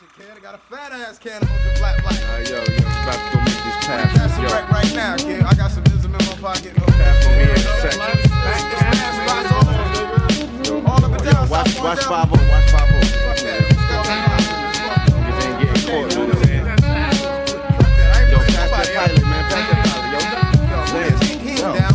Kid, I got a fat ass can of Mocha Flat Black. Yo, about to go make this pass. That's a wreck right now, kid. I got some wisdom in my pocket. No Pass gonna be in a second. All up and down. Watch 5-0, watch 5-0. Fuck that. Niggas ain't getting caught, you know what I'm saying? Yo, pass that pilot, man. Pass that pilot, yo. He ain't down.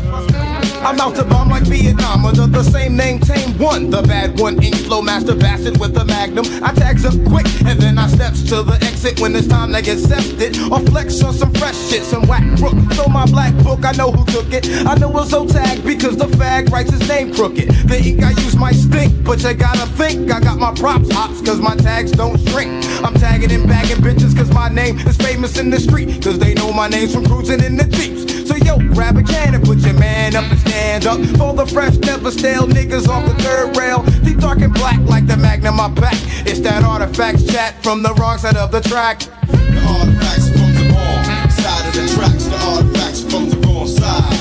I'm out to bomb like Vietnam under the same name, Tame One. The bad one, ink flow master bastard with a magnum. I tags up quick and then I steps to the exit when it's time to get sefted. Or flex on some fresh shit, some whack crook. So my black book, I know who took it. I know it's so tagged because the fag writes his name crooked. The ink I use might stink, but you gotta think I got my props hops cause my tags don't shrink. I'm tagging and bagging bitches cause my name is famous in the street. Cause they know my name's from cruising in the Jeeps. So yo, grab a can and put your man up and stand up for the fresh, never stale niggas off the third rail. Deep dark and black like the magnum I pack. It's that artifacts chat from the wrong side of the track. The artifacts from the wrong side of the tracks. The artifacts from the wrong side.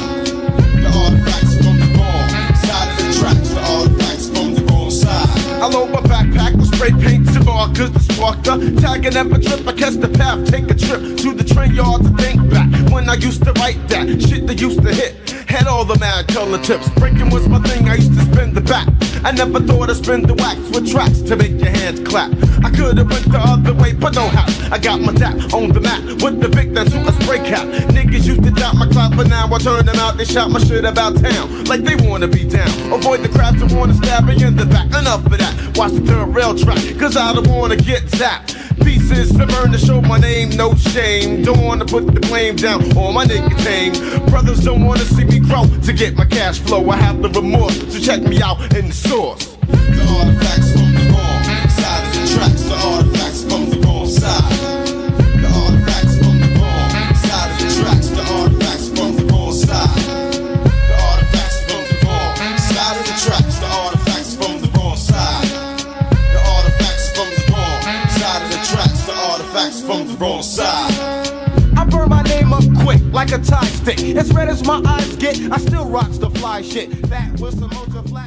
The artifacts from the wrong side of the tracks. The artifacts from the wrong side. I load my backpack with spray paint and markers to spark the tagging up a trip. I catch the path, take a trip to the train yard to think back when I used to write that shit that used to hit. Had all the mad color tips. Breaking was my thing, I used to spin the back. I never thought I'd spin the wax with tracks to make your hands clap. I could've went the other way, but no how. I got my tap on the mat with the big that to a spray cap. Niggas used to doubt my clout, but now I turn them out. They shout my shit about town like they wanna be down. Avoid the crowds that wanna stab me in the back. Enough of that. Watch the third rail track, cause I don't wanna get zapped. Pieces to burn to show my name, no shame. Don't wanna put the blame down on my nigga tame. Brothers don't wanna see me grow to get my cash flow. I have the remorse, so check me out in the source. The artifacts from the wrong side of the tracks. The artifacts from the wrong side. The artifacts from the wrong side of the tracks. The artifacts from the wrong side. The artifacts from the wrong side of the tracks. The artifacts from the wrong side. The artifacts from the wrong side of the tracks. The artifacts from the wrong side. I burn my name up quick like a tie stick. As red as my eyes get, I still rocks the fly shit. That was some Mocha Flat.